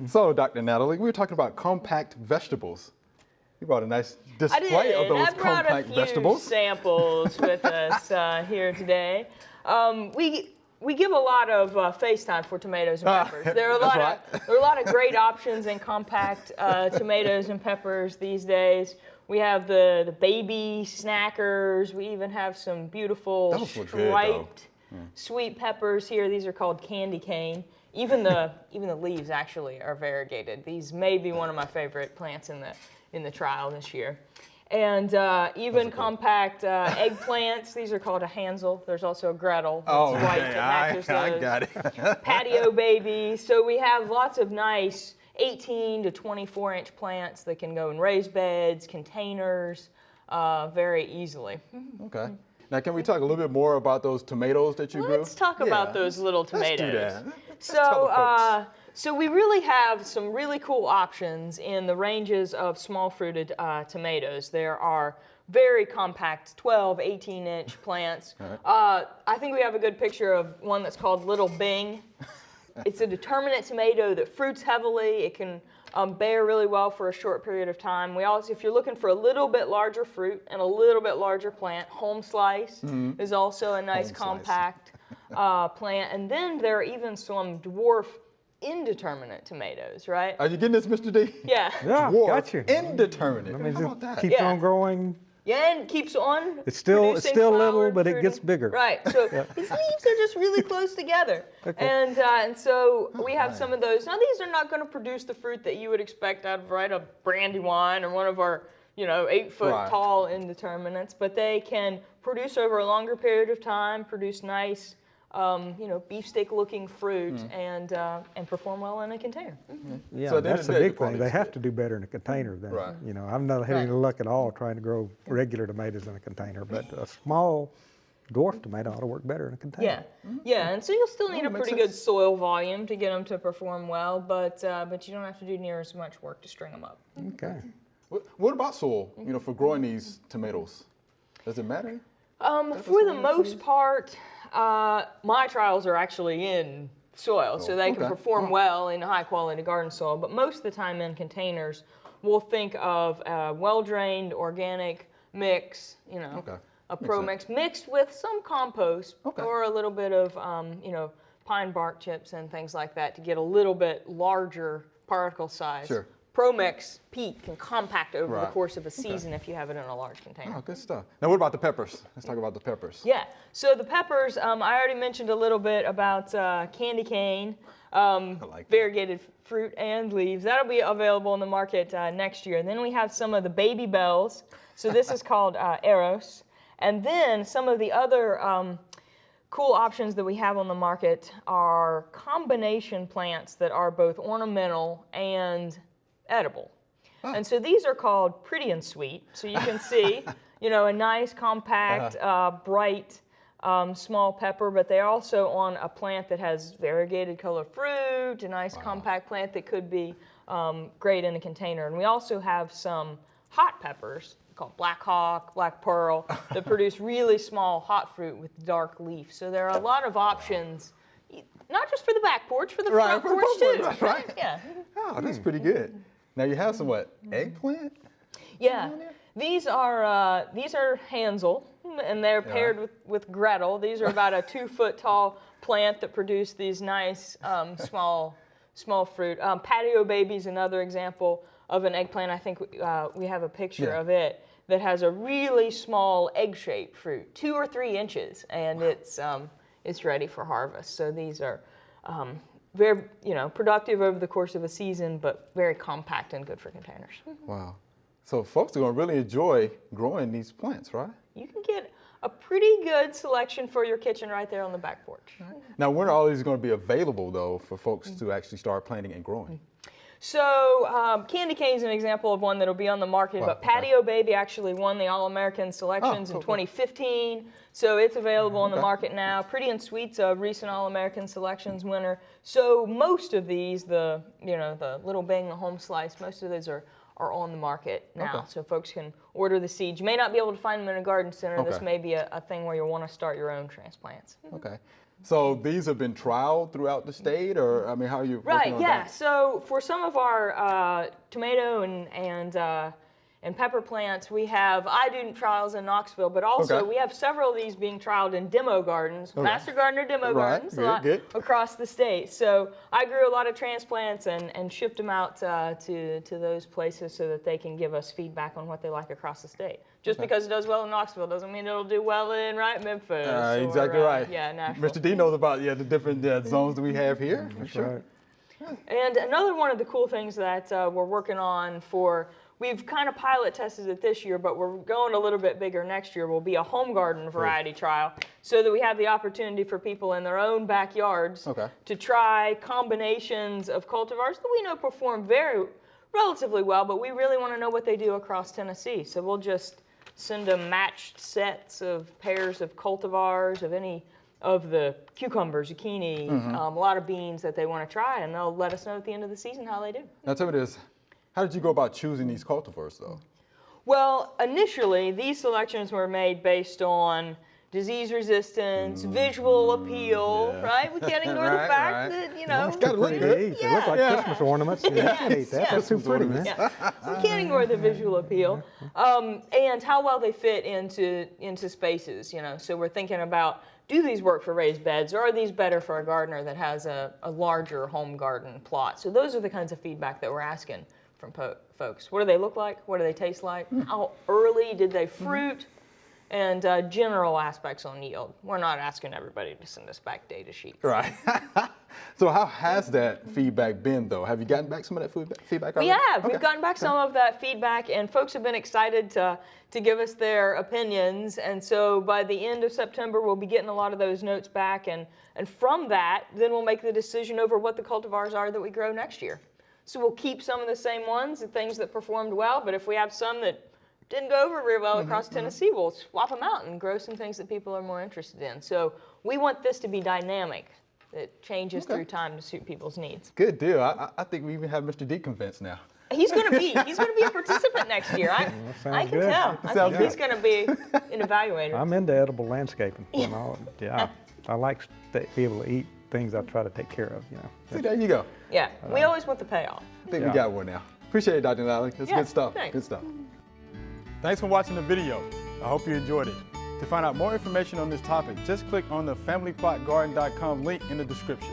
So, Dr. Natalie, we were talking about compact vegetables. You brought a nice display of those compact vegetables. Samples with us here today. We give a lot of face time for tomatoes and peppers. There are a lot of great options in compact tomatoes and peppers these days. We have the baby snackers. We even have some beautiful striped sweet peppers here. These are called candy cane. Even the leaves actually are variegated. These may be one of my favorite plants in the trial this year. And even compact eggplants. These are called a Hansel. There's also a Gretel. That's white that matches those. I got it. Patio baby. So we have lots of nice 18 to 24 inch plants that can go in raised beds, containers, very easily. Okay. Now, can we talk a little bit more about those tomatoes that you grew? Let's talk about those little tomatoes. Let's do that. So we really have some really cool options in the ranges of small fruited tomatoes. There are very compact 12, 18 inch plants. Right. I think we have a good picture of one that's called Little Bing. It's a determinant tomato that fruits heavily. It can bear really well for a short period of time. We also, if you're looking for a little bit larger fruit and a little bit larger plant, homeslice is also a nice compact plant. And then there are even some dwarf indeterminate tomatoes, right? Are you getting this, Mr. D? Yeah. Dwarf got you. Indeterminate. How about that? Keeps on growing. Yeah, and keeps on. It's still little, but it gets bigger. Right. So these leaves are just really close together. Okay. And so we have some of those. Now these are not going to produce the fruit that you would expect out of a Brandywine or one of our 8-foot tall indeterminants, but they can produce over a longer period of time, produce nice beefsteak-looking fruit and perform well in a container. Yeah, so that's the big thing. They have to do better in a container than, I'm not having any luck at all trying to grow regular tomatoes in a container, but a small dwarf tomato ought to work better in a container. Yeah, and so you'll still need a pretty good soil volume to get them to perform well, but you don't have to do near as much work to string them up. Okay. What about soil, for growing these tomatoes? Does it matter? For the most part, my trials are actually in soil, so they can perform well in high-quality garden soil. But most of the time in containers, we'll think of a well-drained organic mix, a pro mix mixed with some compost or a little bit of, pine bark chips and things like that to get a little bit larger particle size. Sure. Pro mix peak can compact over the course of a season if you have it in a large container. Oh, good stuff. Now, what about the peppers? Let's talk about the peppers. Yeah. So the peppers, I already mentioned a little bit about candy cane, variegated fruit and leaves. That'll be available in the market next year. And then we have some of the baby bells. So this is called Eros. And then some of the other cool options that we have on the market are combination plants that are both ornamental and edible. And so these are called pretty and sweet. So you can see, a nice, compact, bright, small pepper, but they're also on a plant that has variegated color fruit, a nice compact plant that could be great in a container. And we also have some hot peppers called Black Hawk, Black Pearl, that produce really small hot fruit with dark leaf. So there are a lot of options, not just for the back porch, for the front porch too. Right. Yeah. Oh, that's pretty good. Now you have some eggplant? Yeah. These are Hansel, and they're paired with Gretel. These are about a 2-foot tall plant that produce these nice small fruit. Patio baby is another example of an eggplant. I think we have a picture of it that has a really small egg-shaped fruit, 2 or 3 inches, and it's ready for harvest. So these are very productive over the course of a season, but very compact and good for containers. Wow. So folks are going to really enjoy growing these plants, right? You can get a pretty good selection for your kitchen right there on the back porch. Right. Now, when are all these going to be available, though, for folks to actually start planting and growing? So candy cane is an example of one that'll be on the market, but Patio Baby actually won the All-American selections in 2015, so it's available on the market now. Pretty and Sweet's a recent All-American selections winner. So most of these, the Little Bing, the Homeslice, most of those are are on the market now. So folks can order the seeds. You may not be able to find them in a garden center. This may be a thing where you want to start your own transplants. Okay. So these have been trialed throughout the state, or I mean, how are you working on that? So for some of our tomato and pepper plants, I do trials in Knoxville, but also we have several of these being trialed in demo gardens, Master Gardener demo gardens across the state. So I grew a lot of transplants and shipped them out to those places so that they can give us feedback on what they like across the state. Just because it does well in Knoxville doesn't mean it'll do well in Memphis. Exactly right. Yeah, Nashville. Mr. D knows about the different zones that we have here. That's right. And another one of the cool things that we're working on we've kind of pilot tested it this year, but we're going a little bit bigger next year, will be a home garden variety trial so that we have the opportunity for people in their own backyards to try combinations of cultivars that we know perform relatively well, but we really want to know what they do across Tennessee. So we'll just send them matched sets of pairs of cultivars of any of the cucumbers, zucchini, a lot of beans that they want to try, and they'll let us know at the end of the season how they do. Now tell me this, how did you go about choosing these cultivars though? Well, initially, these selections were made based on disease resistance, visual appeal, right? We can't ignore the fact that, It's got to look good. They look like Christmas ornaments. That's too pretty, man. So we can't ignore the visual appeal. And how well they fit into spaces, So we're thinking about, do these work for raised beds, or are these better for a gardener that has a larger home garden plot? So those are the kinds of feedback that we're asking from folks. What do they look like? What do they taste like? How early did they fruit? And general aspects on yield. We're not asking everybody to send us back data sheets. Right. So how has that feedback been, though? Have you gotten back some of that feedback already? We have. We've gotten back some of that feedback, and folks have been excited to give us their opinions. And so by the end of September, we'll be getting a lot of those notes back. And from that, then we'll make the decision over what the cultivars are that we grow next year. So we'll keep some of the same ones, the things that performed well, but if we have some that didn't go over very well across Tennessee, we'll swap them out and grow some things that people are more interested in. So we want this to be dynamic. It changes through time to suit people's needs. Good deal. I think we even have Mr. D convinced now. He's going to be a participant next year. I can tell. I think he's going to be an evaluator. I'm into edible landscaping. I like to be able to eat things I try to take care of. See, there you go. Yeah, we always want the payoff. I think we got one now. Appreciate it, Dr. Natalie. That's good stuff. Thanks. Good stuff. Thanks for watching the video. I hope you enjoyed it. To find out more information on this topic, just click on the familyplotgarden.com link in the description.